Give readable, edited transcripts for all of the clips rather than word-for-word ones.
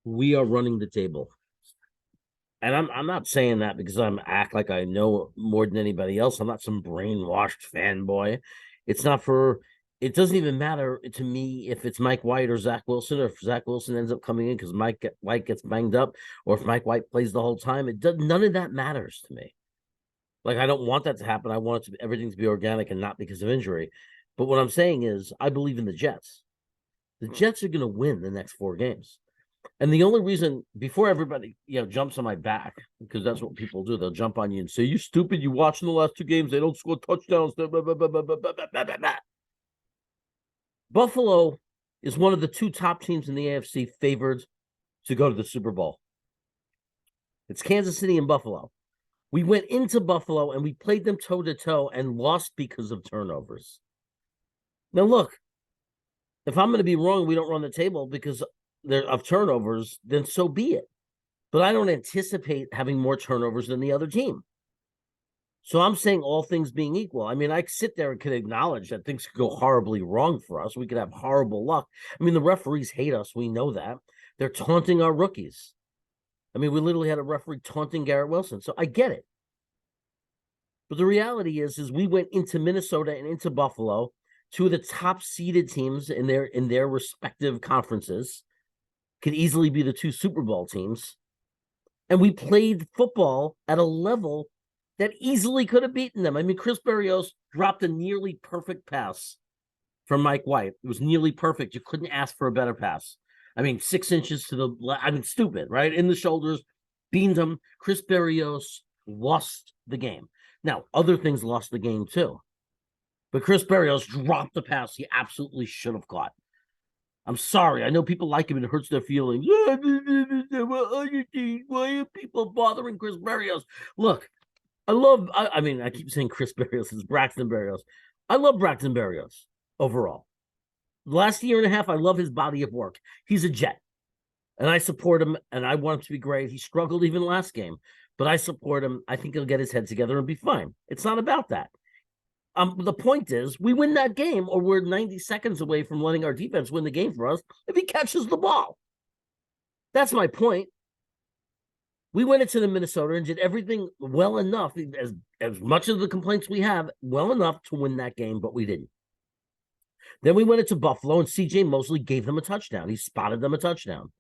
We are running the table. And I'm not saying that because I'm act like I know more than anybody else. I'm not some brainwashed fanboy. It's not for it doesn't even matter to me if it's Mike White or Zach Wilson, or if Zach Wilson ends up coming in because White gets banged up, or if Mike White plays the whole time. It does none of that matters to me. Like I don't want that to happen. I want everything to be organic and not because of injury. But what I'm saying is I believe in the Jets. The Jets are going to win the next 4 games. And the only reason, before everybody, jumps on my back, because that's what people do, they'll jump on you and say, "You stupid! You watching the last 2 games? They don't score touchdowns." Blah, blah, blah, blah, blah, blah, blah, blah, blah, blah. Buffalo is one of the 2 top teams in the AFC favored to go to the Super Bowl. It's Kansas City and Buffalo. We went into Buffalo and we played them toe to toe and lost because of turnovers. Now, look, if I'm going to be wrong, we don't run the table because of turnovers, then so be it. But I don't anticipate having more turnovers than the other team. So I'm saying all things being equal. I mean, I sit there and can acknowledge that things could go horribly wrong for us. We could have horrible luck. I mean, the referees hate us. We know that. They're taunting our rookies. I mean, we literally had a referee taunting Garrett Wilson. So I get it. But the reality is we went into Minnesota and into Buffalo, 2 of the top seeded teams in their respective conferences, could easily be the 2 Super Bowl teams. And we played football at a level that easily could have beaten them. I mean, Chris Berrios dropped a nearly perfect pass from Mike White. It was nearly perfect. You couldn't ask for a better pass. I mean, 6 inches to the stupid, right? In the shoulders, beamed him. Chris Berrios lost the game. Now, other things lost the game too. But Chris Berrios dropped the pass he absolutely should have caught. I'm sorry. I know people like him and it hurts their feelings. Why are people bothering Chris Berrios? Look, I keep saying Chris Berrios is Braxton Berrios. I love Braxton Berrios overall. The last year and a half, I love his body of work. He's a Jet, and I support him, and I want him to be great. He struggled even last game, but I support him. I think he'll get his head together and be fine. It's not about that. The point is, we win that game, or we're 90 seconds away from letting our defense win the game for us if he catches the ball. That's my point. We went into the Minnesota and did everything well enough, as much of the complaints we have, well enough to win that game, but we didn't. Then we went into Buffalo, and C.J. Mosley gave them a touchdown. He spotted them a touchdown.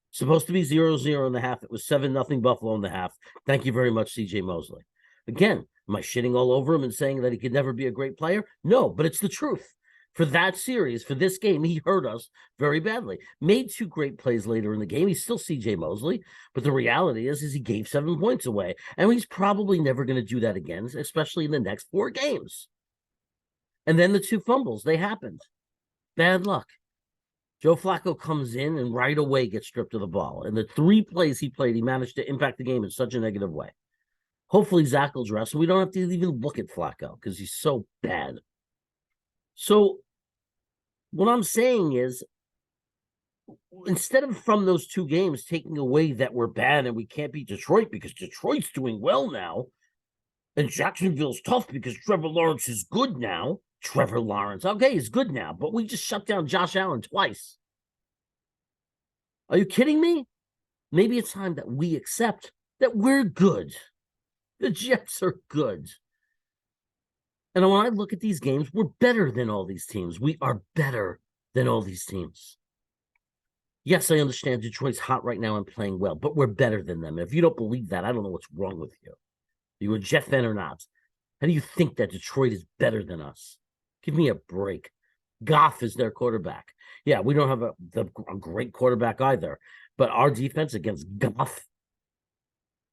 Supposed to be 0-0 in the half. It was 7-0 Buffalo in the half. Thank you very much, C.J. Mosley. Again, am I shitting all over him and saying that he could never be a great player? No, but it's the truth. For that series, for this game, he hurt us very badly. Made 2 great plays later in the game. He's still C.J. Mosley, but the reality is he gave 7 points away, and he's probably never going to do that again, especially in the next 4 games. And then the 2 fumbles, they happened. Bad luck. Joe Flacco comes in and right away gets stripped of the ball. And the 3 plays he played, he managed to impact the game in such a negative way. Hopefully Zach will dress, and we don't have to even look at Flacco because he's so bad. So what I'm saying is, instead of from those 2 games taking away that we're bad and we can't beat Detroit because Detroit's doing well now, and Jacksonville's tough because Trevor Lawrence is good now. Trevor Lawrence, okay, he's good now, but we just shut down Josh Allen twice. Are you kidding me? Maybe it's time that we accept that we're good. The Jets are good. And when I look at these games, we're better than all these teams. We are better than all these teams. Yes, I understand Detroit's hot right now and playing well, but we're better than them. If you don't believe that, I don't know what's wrong with you. Are you a Jet fan or not? How do you think that Detroit is better than us? Give me a break. Goff is their quarterback. Yeah, we don't have a great quarterback either, but our defense against Goff,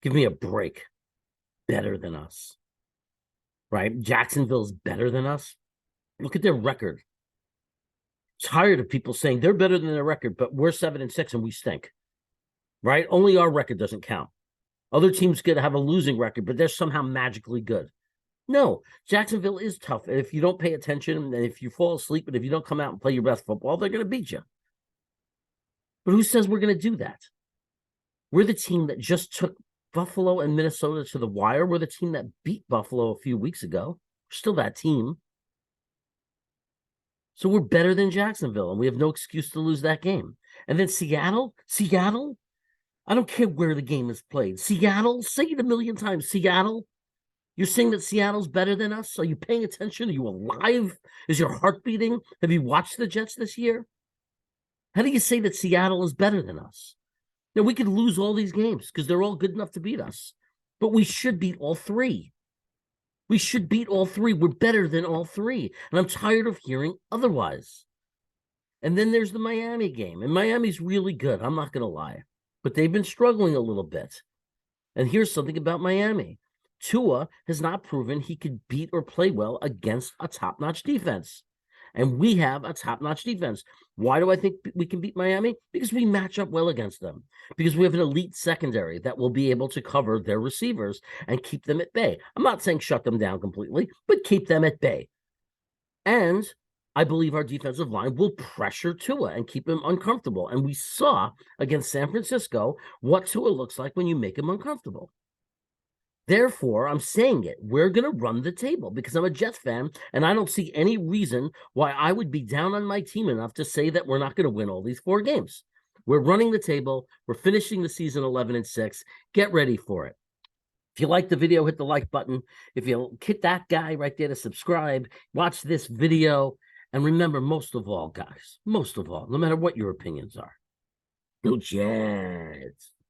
give me a break. Better than us, right? Jacksonville's better than us. Look at their record. Tired of people saying they're better than their record, but we're 7-6 and we stink, right? Only our record doesn't count. Other teams could have a losing record, but they're somehow magically good. No, Jacksonville is tough. And if you don't pay attention, and if you fall asleep, and if you don't come out and play your best football, they're going to beat you. But who says we're going to do that? We're the team that just took Buffalo and Minnesota to the wire. We're the team that beat Buffalo a few weeks ago. We're still that team. So we're better than Jacksonville, and we have no excuse to lose that game. And then Seattle, I don't care where the game is played. Seattle, say it a million times. Seattle, you're saying that Seattle's better than us? Are you paying attention? Are you alive? Is your heart beating? Have you watched the Jets this year? How do you say that Seattle is better than us? Now, we could lose all these games because they're all good enough to beat us, but we should beat all three. We should beat all three. We're better than all three. And I'm tired of hearing otherwise. And then there's the Miami game. And Miami's really good. I'm not going to lie. But they've been struggling a little bit. And here's something about Miami. Tua has not proven he could beat or play well against a top-notch defense. And we have a top-notch defense. Why do I think we can beat Miami? Because we match up well against them. Because we have an elite secondary that will be able to cover their receivers and keep them at bay. I'm not saying shut them down completely, but keep them at bay. And I believe our defensive line will pressure Tua and keep him uncomfortable. And we saw against San Francisco what Tua looks like when you make him uncomfortable. Therefore, I'm saying it. We're going to run the table because I'm a Jets fan, and I don't see any reason why I would be down on my team enough to say that we're not going to win all these 4 games. We're running the table. We're finishing the season 11-6. Get ready for it. If you like the video, hit the like button. If you hit that guy right there to subscribe, watch this video. And remember, most of all, guys, most of all, no matter what your opinions are, go Jets.